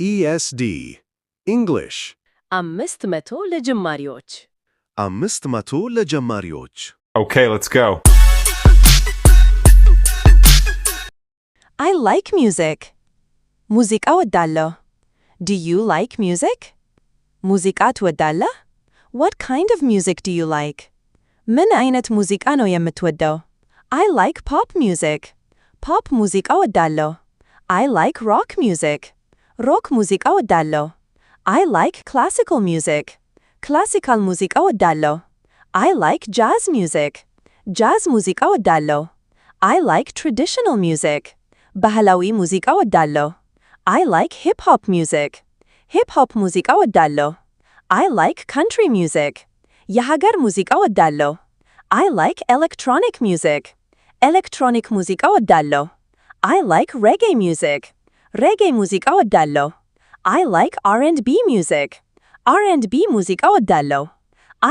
ESD English 500 ለጀማሪዎች 500 ለጀማሪዎች Okay, let's go. I like music. ሙዚቃ እወዳለሁ. Do you like music? ሙዚቃ ትወዳለህ? What kind of music do you like? ምን አይነት ሙዚቃ ነው የምትወደው? I like pop music. ፖፕ ሙዚቃ እወዳለሁ. I like rock music. ሮክ ሙዚቃ እወዳለሁ. I like classical music. ክላሲካል ሙዚቃ እወዳለሁ. I like jazz music. ጃዝ ሙዚቃ እወዳለሁ. I like traditional music. ባህላዊ ሙዚቃ እወዳለሁ. I like hip-hop music. hip-hop ሙዚቃ እወዳለሁ. I like country music. የሀገር ሙዚቃ እወዳለሁ. I like electronic music. ኤሌክትሮኒክ ሙዚቃ እወዳለሁ. I like reggae music. reggae ሙዚቃ እወዳለሁ. I like R&B music. R&B ሙዚቃ እወዳለሁ.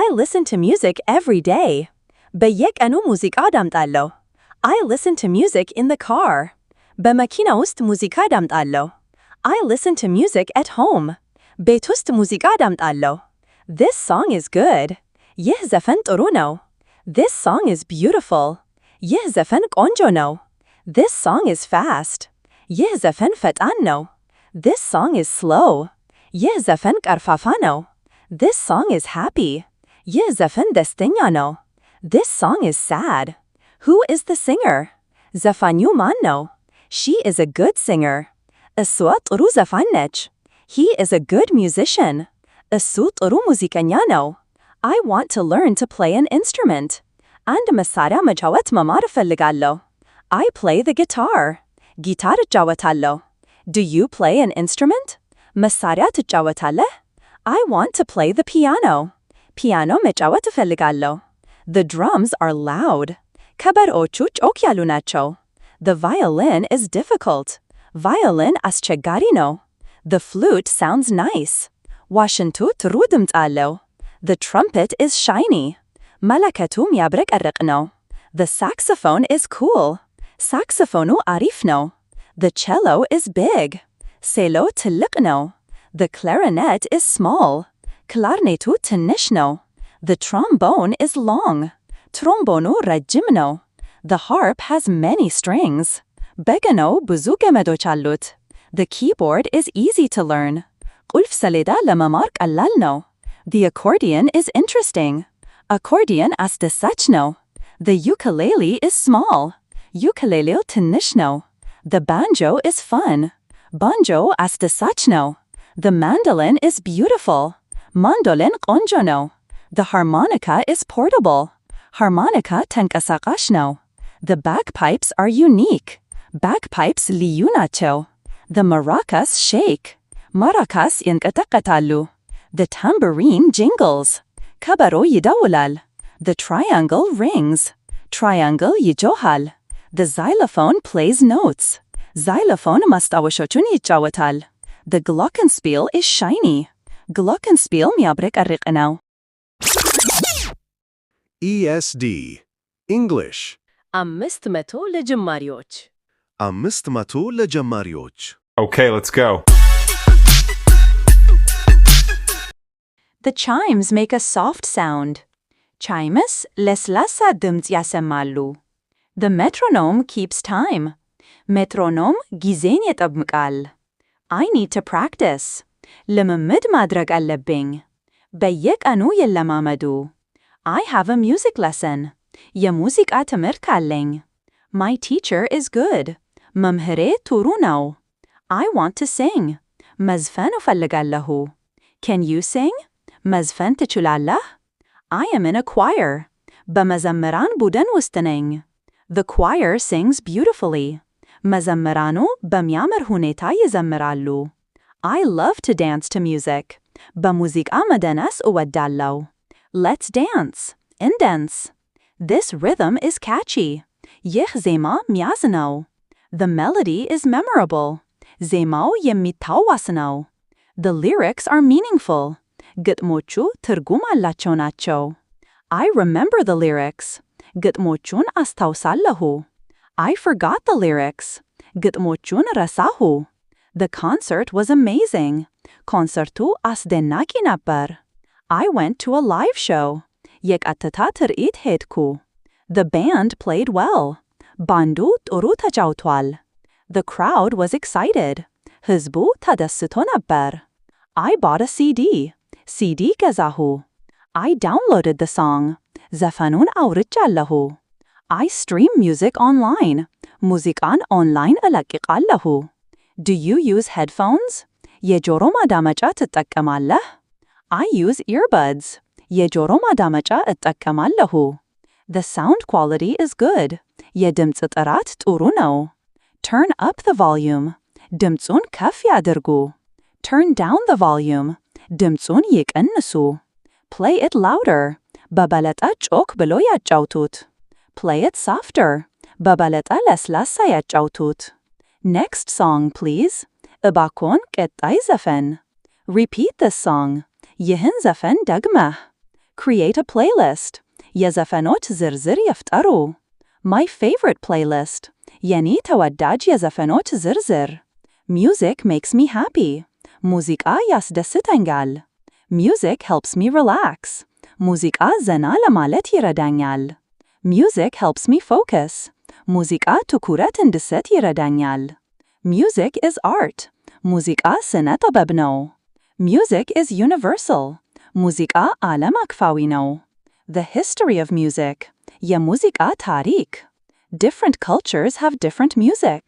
I listen to music every day. በየቀኑ ሙዚቃ አዳምጣለሁ. I listen to music in the car. በመኪና ውስጥ ሙዚቃ አዳምጣለሁ. I listen to music at home. ቤት ውስጥ ሙዚቃ አዳምጣለሁ. This song is good. ይህ ዘፈን ጥሩ ነው. This song is beautiful. ይህ ዘፈን ቆንጆ ነው. This song is fast. ይህ ዘፈን ፈጣን ነው. This song is slow. ይህ ዘፈን ቀርፋፋ ነው. This song is happy. ይህ ዘፈን ደስተኛ ነው. This song is sad. Who is the singer? ዘፋኙ ማን ነው? She is a good singer. እሷ ጥሩ ዘፋኝ ነች. He is a good musician. እሱ ጥሩ ሙዚቀኛ ነው. I want to learn to play an instrument. አንድ መሳሪያ መጫወት መማር እፈልጋለሁ. I play the guitar. ጊታር እጫወታለሁ. Do you play an instrument? መሳሪያ ትጫወታለህ? I want to play the piano. ፒያኖ መጫወት እፈልጋለሁ. The drums are loud. ከበሮቹ ጮክ ያሉ ናቸው. The violin is difficult. violin አስቸጋሪ ነው. The flute sounds nice. ዋሽንቱ ጥሩ ድምፅ አለው. The trumpet is shiny. መለከቱም ያብረቀርቅ ነው. The saxophone is cool. ሳክስፎኑ አሪፍ ነው. The cello is big. ሴሎ ትልቅ ነው. The clarinet is small. ክላርኔቱ ትንሽ ነው. The trombone is long. ትሮምቦኑ ረጅም ነው. The harp has many strings. በገናው ብዙ ገመዶች አሉት. The keyboard is easy to learn. ቁልፍ ሰሌዳ ለመማር ቀላል ነው. The accordion is interesting. አኮርዲየን አስደሳች ነው. The ukulele is small. ዩክሌሌው ትንሽ ነው. The banjo is fun. banjo አስደሳች ነው. The mandolin is beautiful. ማንዶሊን ቆንጆ ነው. The harmonica is portable. ሃርሞኒካ ተንቀሳቃሽ ነው. The bagpipes are unique. bagpipes ልዩ ናቸው. The maracas shake. ማራካስ ይንቀጠቀጣሉ. The tambourine jingles. ከበሮ ይደውላል. The triangle rings. triangle ይጮሃል. The xylophone plays notes. xylophone ማስታወሾቹን ይጫወታል. The glockenspiel is shiny. glockenspiel ሚያብረቀርቅ ነው. ESD English 500 ለጀማሪዎች 500 ለጀማሪዎች Okay, let's go. The chimes make a soft sound. chimes ለስላሳ ድምፅ ያሰማሉ. The metronome keeps time. metronome ጊዜን ይጠብቃል. I need to practice. ልምምድ ማድረግ አለብኝ. በየቀኑ ይለማመዱ. I have a music lesson. የሙዚቃ ትምህርት አለኝ. My teacher is good. መምህሬ ጥሩ ነው. I want to sing. መዝፈን እፈልጋለሁ. Can you sing? መዝፈን ትችላለህ? I am in a choir. በመዘምራን ቡድን ውስጥ ነኝ. The choir sings beautifully. መዘምራኑ በሚያምር ሁኔታ ይዘምራሉ. I love to dance to music. በሙዚቃ መደነስ እወዳለሁ. Let's dance. እንደንስ. This rhythm is catchy. ይህ ዜማ ሚያዝ ነው. The melody is memorable. ዜማው የሚታወስ ነው. The lyrics are meaningful. ግጥሞቹ ትርጉም አላቸው ናቸው. I remember the lyrics. ግጥሞቹን አስታውሳለሁ. I forgot the lyrics. ግጥሞቹን ረሳሁ. The concert was amazing. ኮንሰርቱ አስደናቂ ነበር. I went to a live show. የቀጥታ ትርኢት ሄድኩ. The band played well. ባንዱ ጥሩ ተጫውቷል. The crowd was excited. ሕዝቡ ተደስቶ ነበር. I bought a CD. CD ገዛሁ. I downloaded the song. ዘፈኑን አውርጃለሁ. I stream music online. ሙዚቃን ኦንላይን እለቅቃለሁ. Do you use headphones? የጆሮ ማዳመጫ ትጠቀማለህ? I use earbuds. የጆሮ ማዳመጫ እጠቀማለሁ. The sound quality is good. የድምፅ ጥራት ጥሩ ነው. Turn up the volume. ድምፁን ከፍ ያድርጉ. Turn down the volume. ድምፁን ይቀንሱ. Play it louder. በበለጠ ጮክ ብሎ ያጫውቱት. Play it softer. በበለጠ ለስላሳ ያጫውቱት. Next song, please. እባክዎን ቀጣይ ዘፈን. Repeat this song. ይህን ዘፈን ደግመህ. Create a playlist. የዘፈኖች ዝርዝር ይፍጠሩ. My favorite playlist. የኔ ተወዳጅ የዘፈኖች ዝርዝር. Music makes me happy. ሙዚቃ ያስደስተኛል. Music helps me relax. ሙዚቃ ዘና ለማለት ይረዳኛል. Music helps me focus. ሙዚቃ ትኩረት እንድሰጥ ይረዳኛል. Music is art. ሙዚቃ ስነ ጥበብ ነው. Music is universal. ሙዚቃ ዓለም አቀፋዊ ነው. The history of music. የሙዚቃ ታሪክ. Different cultures have different music.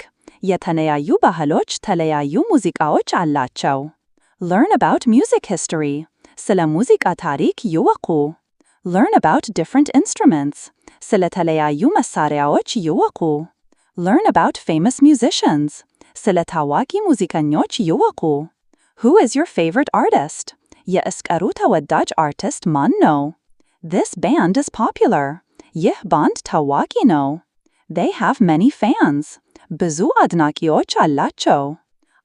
የተለያዩ ባህሎች ተለያዩ ሙዚቃዎች አላቸው. Learn about music history. ስለ ሙዚቃ ታሪክ ይወቁ. Learn about different instruments. ስለ ተለያዩ መሳሪያዎች ይወቁ. Learn about famous musicians. ስለ ታዋቂ ሙዚቀኞች ይወቁ. Who is your favorite artist? የእስቀሩ ተወዳጅ አርቲስት ማን ነው? This band is popular. ይህ ባንድ ታዋቂ ነው. They have many fans. ብዙ አድናቂዎች አላቸው.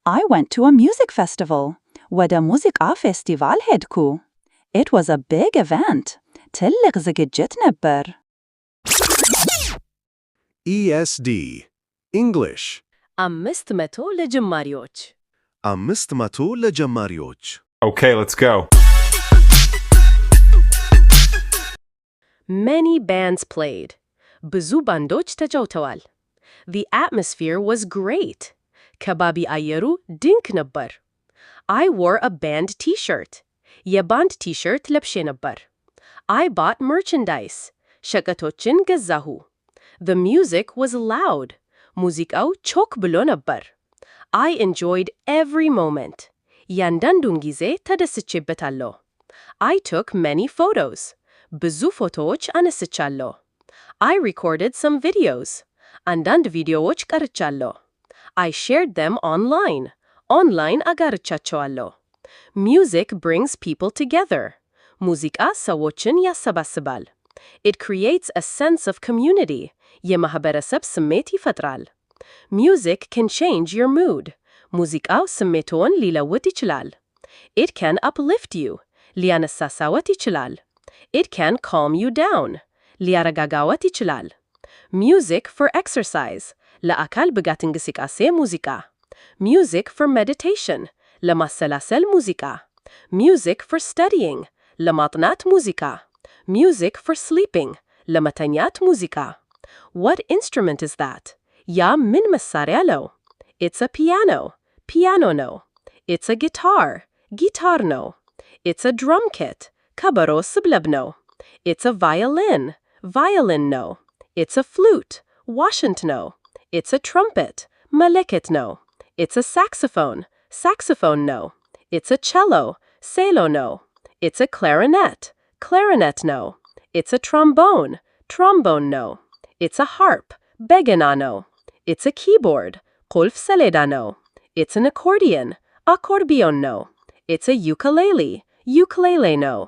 I went to a music festival. ወደ ሙዚቃ ፌስቲቫል ሄድኩ. It was a big event. ትልቅ ዝግጅት ነበር. ESD English 500 ለጀማሪዎች 500 ለጀማሪዎች Okay, let's go. Many bands played. ብዙ ባንዶች ተጫውተዋል. The atmosphere was great. ከባቢ አየሩ ድንቅ ነበር. I wore a band t-shirt. የባንድ ቲ-ሸርት ለብሼ ነበር. I bought merchandise. ሸቀጦችን ገዛሁ. The music was loud. ሙዚቃው ቾክ ብሎ ነበር. I enjoyed every moment. ያንዳንዱን ጊዜ ተደስቼበታለሁ. I took many photos. ብዙ ፎቶዎች አነስቻለሁ. I recorded some videos. አንዳንድ ቪዲዮዎች ቀርቻለሁ. I shared them online. ኦንላይን አጋርቻቸዋለሁ. Music brings people together. ሙዚቃ ሰዎችን ያሰባስባል. It creates a sense of community. የማህበረሰብ ስሜት ይፈጥራል. Music can change your mood. ሙዚቃው ስሜትዎን ሊለውጥ ይችላል. It can uplift you. ሊያነሳሳዎት ይችላል. It can calm you down. ሊያረጋጋዎት ይችላል. Music for exercise. ለአካል ብቃት እንቅስቃሴ ሙዚቃ. Music for meditation. ለማሰላሰል ሙዚቃ. Music for studying. ለማጥናት ሙዚቃ. Music for sleeping. ለመተኛት ሙዚቃ. What instrument is that? ያ ምን መሳሪያ ነው? It's a piano. Piano ነው. It's a guitar. Guitar ነው. It's a drum kit. ከበሮ ስብለብ ነው. It's a violin. Violin ነው. It's a flute. ዋሽንት ነው. It's a trumpet. መለከት ነው. It's a saxophone. Saxophone ነው. It's a cello. Cello ነው. It's a clarinet. Clarinet ነው. It's a trombone. Trombone ነው. It's a harp. በገና ነው. It's a keyboard. ቁልፍ ሰሌዳ ነው. It's an accordion. Accordion ነው. It's a ukulele. Ukulele ነው.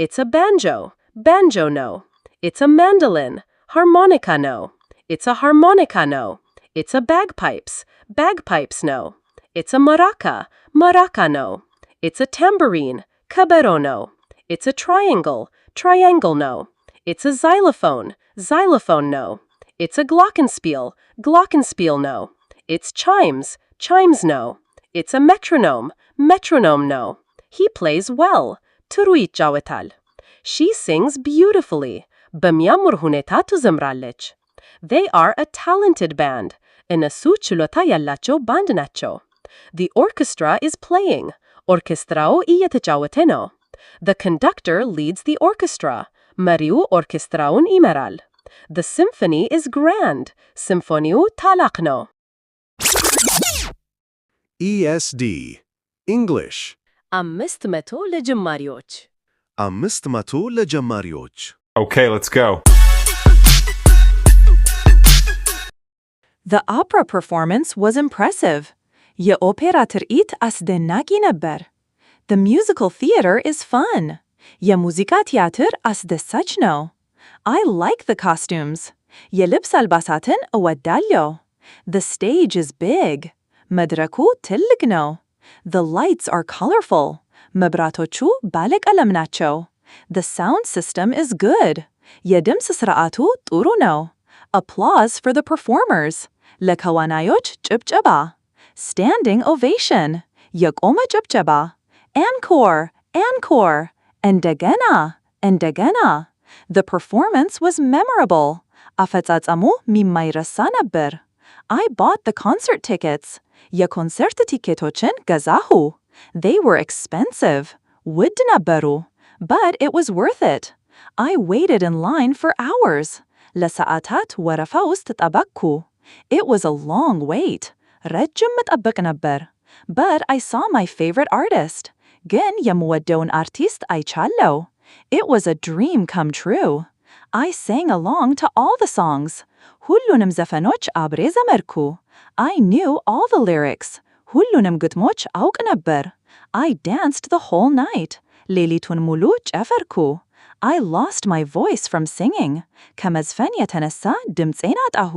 It's a banjo. Banjo ነው. It's a mandolin. Harmonica ነው. It's a harmonica ነው. It's a bagpipes. Bagpipes ነው. It's a maraca. Maraca ነው. It's a tambourine. ከበሮ ነው. It's a triangle. Triangle ነው. It's a xylophone. Xylophone ነው. It's a glockenspiel. Glockenspiel no. It's chimes. Chimes no. It's a metronome. Metronome ነው. He plays well. ጥሩ ይጫወታል. She sings beautifully. በሚያምር ሁኔታ ትዘምራለች. They are a talented band. እነሱ ችሎታ ያላቸው ባንድ ናቸው. The orchestra is playing. ኦርኬስትራው እየተጫወተ ነው. The conductor leads the orchestra. መሪው ኦርኬስትራውን ይመራል. The symphony is grand. ሲምፎኒው ታላቅ ነው. ESD English 500 ለጀማሪዎች 500 ለጀማሪዎች Okay, let's go. The opera performance was impressive. የኦፔራ ትርኢት አስደናቂ ነበር. The musical theater is fun. የሙዚቃ ቲያትር አስደሳች ነው. I like the costumes. የልብስ አልባሳትን እወዳለሁ. The stage is big. መድረኩ ትልቅ ነው. The lights are colorful. መብራቶቹ ባለቀለም ናቸው. The sound system is good. የድምፅ ስርዓቱ ጥሩ ነው. Applause for the performers. ለከዋናዮች ጭብጨባ. Standing ovation. የቆመ ጭብጨባ. Encore. Encore. እንደገና. እንደገና. The performance was memorable. አፈጻጸሙ ሚማይረሳ ነበር. I bought the concert tickets. የኮንሰርት ቲኬቶችን ገዛሁ. They were expensive. ውድ ነበሩ. But it was worth it. I waited in line for hours. ለሰዓታት ወረፋ ውስጥ ጠበቅኩ. It was a long wait. ረጅም መጠበቅ ነበር. But I saw my favorite artist. ግን የምወደውን አርቲስት አይቻለሁ. It was a dream come true. I sang along to all the songs. ሁሉንም ዘፈኖች አብሬ ዘመርኩ. I knew all the lyrics. ሁሉንም ግጥሞች አውቅ ነበር. I danced the whole night. ሌሊቱን ሙሉ ጨፈርኩ. I lost my voice from singing. ከመዝፈን የተነሳ ድምፄን አጣሁ.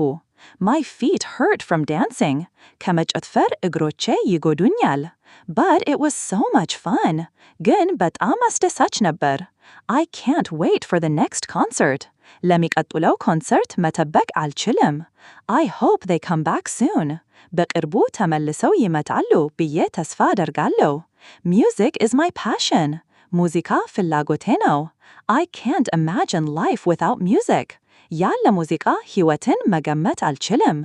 My feet hurt from dancing. ከመጨፈር እግሮቼ ይጎዱኛል. But it was so much fun. ግን በጣም አስደሳች ነበር. I can't wait for the next concert. ለሚቀጥለው ኮንሰርት መጠበቅ አልችልም. I hope they come back soon. በቅርቡ ተመልሰው ይመጣሉ ብዬ ተስፋ አደርጋለሁ. Music is my passion. ሙዚቃ ፍላጎቴ ነው. I can't imagine life without music. ያለ ሙዚቃ ሕይወትን መገመት አልችልም.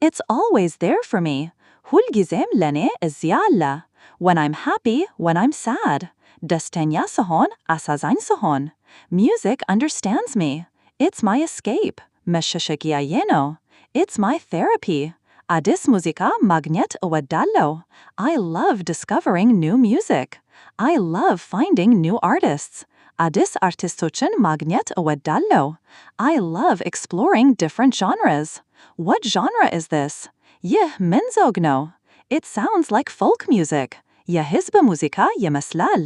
It's always there for me. ሁልጊዜም ለኔ እዚያ አለ. When I'm happy, when I'm sad. ደስተኛ ስሆን፣ አሳዛኝ ስሆን. Music understands me. It's my escape. መሸሸጊያዬ ነው. It's my therapy. አዲስ ሙዚቃ ማግኘት እወዳለሁ. I love discovering new music. I love finding new artists. አዲስ አርቲስቶችን ማግኘት እወዳለሁ. I love exploring different genres. What genre is this? ይህ ምን ዘውግ ነው? It sounds like folk music. የሕዝብ ሙዚቃ ይመስላል.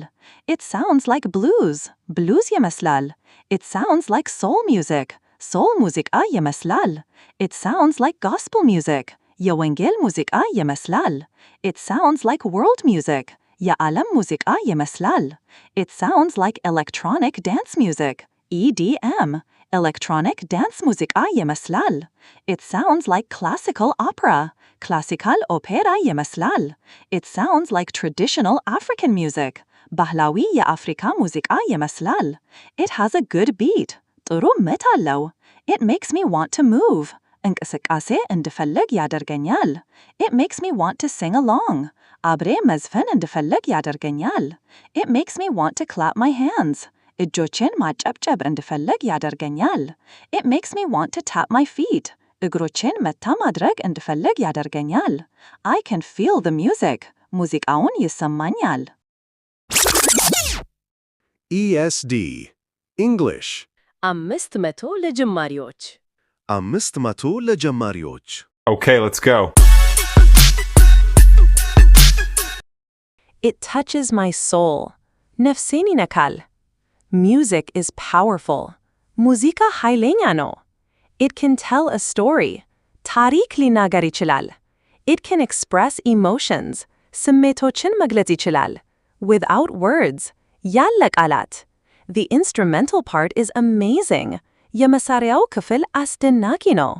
It sounds like blues. Blues ይመስላል. It sounds like soul music. Soul ሙዚቃ ይመስላል. It sounds like gospel music. የወንጌል ሙዚቃ ይመስላል. It sounds like world music. የዓለም ሙዚቃ ይመስላል. It sounds like electronic dance music. EDM. Electronic dance ሙዚቃ ይመስላል. It sounds like classical opera. Classical opera ይመስላል. It sounds like traditional African music. ባህላዊ የአፍሪካ ሙዚቃ ይመስላል. It has a good beat. ጥሩ ምት አለው. It makes me want to move. እንቅስቃሴ እንድፈልግ ያደርገኛል. It makes me want to sing along. አብሬ መዝፈን እንድፈልግ ያደርገኛል. It makes me want to clap my hands. እጆቼን ማጨብጨብ እንድፈልግ ያደርገኛል. It makes me want to tap my feet. እግሮቼን መታ ማድረግ እንድፈልግ ያደርገኛል. I can feel the music. ሙዚቃውን ይሰማኛል. ESD English 500 ለጀማሪዎች 500 ለጀማሪዎች Okay, let's go. It touches my soul. ነፍሴን ይነካል. Music is powerful. ሙዚቃ ኃይለኛ ነው. It can tell a story. ታሪክ ሊናገር ይችላል. It can express emotions. ስሜቶችን መግለጽ ይችላል. Without words. ያለ ቃላት. The instrumental part is amazing. የመሳሪያው ክፍል አስደናቂ ነው.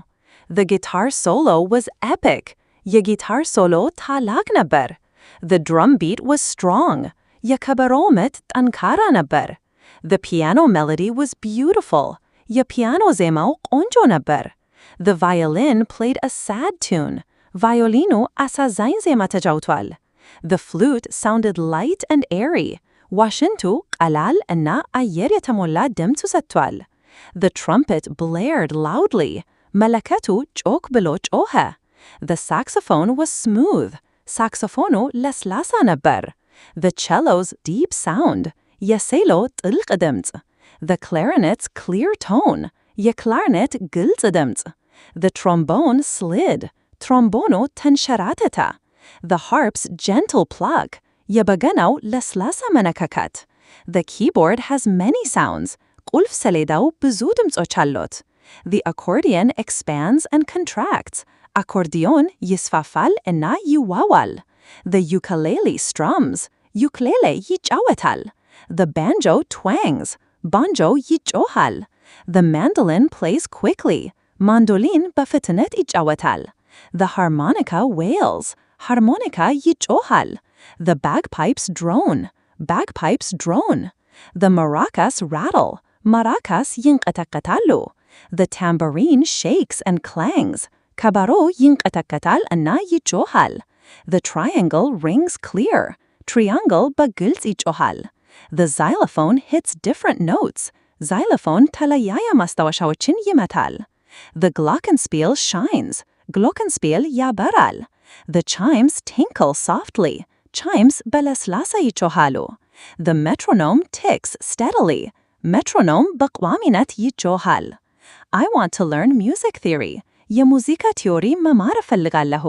The guitar solo was epic. የጊታር ሶሎ ታላቅ ነበር. The drum beat was strong. የከበሮው ምት ጠንካራ ነበር. The piano melody was beautiful. የፒያኖ ዜማው ቆንጆ ነበር. The violin played a sad tune. ቫዮሊኑ አሳዛኝ ዜማ ተጫውቷል. The flute sounded light and airy. ዋሽንቱ ቀላል እና አየር የተሞላ ድምፅ ሰጥቷል. The trumpet blared loudly. መለከቱ ጮክ ብሎ ጮኸ. The saxophone was smooth. ሳክሶፎኑ ለስላሳ ነበር. The cello's deep sound. የሴሎ ጥልቅ ድምፅ. The clarinet's clear tone. የክላርኔት ግልጽ ድምፅ. The trombone slid. ትሮምቦኑ ተንሸራተተ. The harp's gentle pluck. የበገናው ለስላሳ መነካካት. The keyboard has many sounds. ቁልፍ ሰሌዳው ብዙ ድምጾች አሉት. The accordion expands and contracts. አኮርዲዮን ይስፋፋል እና ይዋዋል. The ukulele strums. ዩክሌሌ ይጫወታል. The banjo twangs. ባንጆ ይጮሃል. The mandolin plays quickly. ማንዶሊን በፍጥነት ይጫወታል. The harmonica wails. ሃርሞኒካ ይጮሃል. The bagpipes drone. Bagpipes drone. The maracas rattle. ማራካስ ይንቀጠቀጣሉ. The tambourine shakes and clangs. ከበሮ ይንቀጠቀጣል እና ይጮሃል. The triangle rings clear. Triangle በግልጽ ይጮሃል. The xylophone hits different notes. xylophone ተለያየ ማስታወሻዎችን ይመታል. The glockenspiel shines. glockenspiel ያበራል. The chimes tinkle softly. chimes በለስላሳ ይጮሃሉ. The metronome ticks steadily. metronome በቋሚነት ይጮሃል. I want to learn music theory. የሙዚቃ ቲዮሪ መማር እፈልጋለሁ.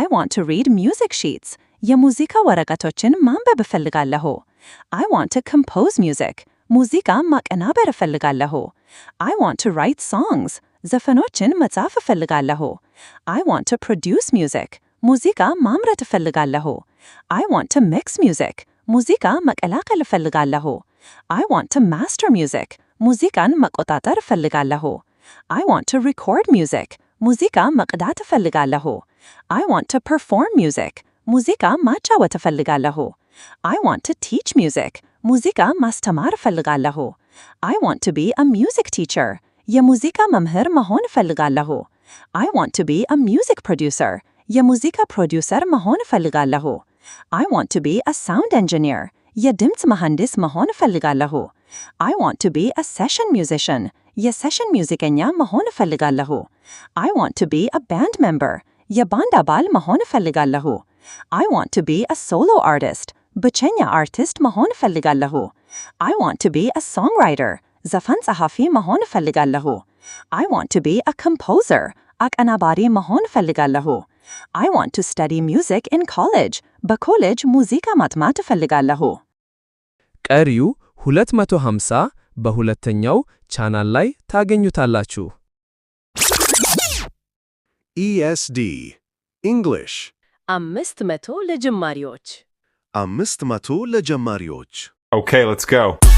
I want to read music sheets. የሙዚቃ ወረቀቶችን ማንበብ እፈልጋለሁ. I want to compose music. ሙዚቃ ማቀናበር እፈልጋለሁ. I want to write songs. ዘፈኖችን መጻፍ እፈልጋለሁ. I want to produce music. ሙዚቃ ማምረት እፈልጋለሁ. I want to mix music. ሙዚቃ መቀላቀል እፈልጋለሁ. I want to master music. ሙዚቃን መቆጣጠር እፈልጋለሁ. I want to record music. ሙዚቃ መቅዳት እፈልጋለሁ. I want to perform music. ሙዚቃ ማጫወት እፈልጋለሁ. I want to teach music. ሙዚቃ ማስተማር እፈልጋለሁ. I want to be a music teacher. የሙዚቃ መምህር መሆን እፈልጋለሁ. I want to be a music producer. የሙዚቃ ፕሮዲውሰር መሆን እፈልጋለሁ. I want to be a sound engineer. የድምፅ መሐንዲስ መሆን እፈልጋለሁ. I want to be a session musician. የሴሽን ሙዚቀኛ መሆን እፈልጋለሁ. I want to be a band member. የባንድ አባል መሆን እፈልጋለሁ. I want to be a solo artist. ብቸኛ አርቲስት መሆን እፈልጋለሁ. I want to be a songwriter. ዘፈን ጸሐፊ መሆን እፈልጋለሁ. I want to be a composer. አቀናባሪ መሆን እፈልጋለሁ. I want to study music in college. በኮሌጅ ሙዚቃ ማጥናት እፈልጋለሁ። ቀሪው 250 በሁለተኛው ቻናል ላይ ታገኙታላችሁ። ESD English 500 ለጀማሪዎች 500 ለጀማሪዎች Okay, let's go.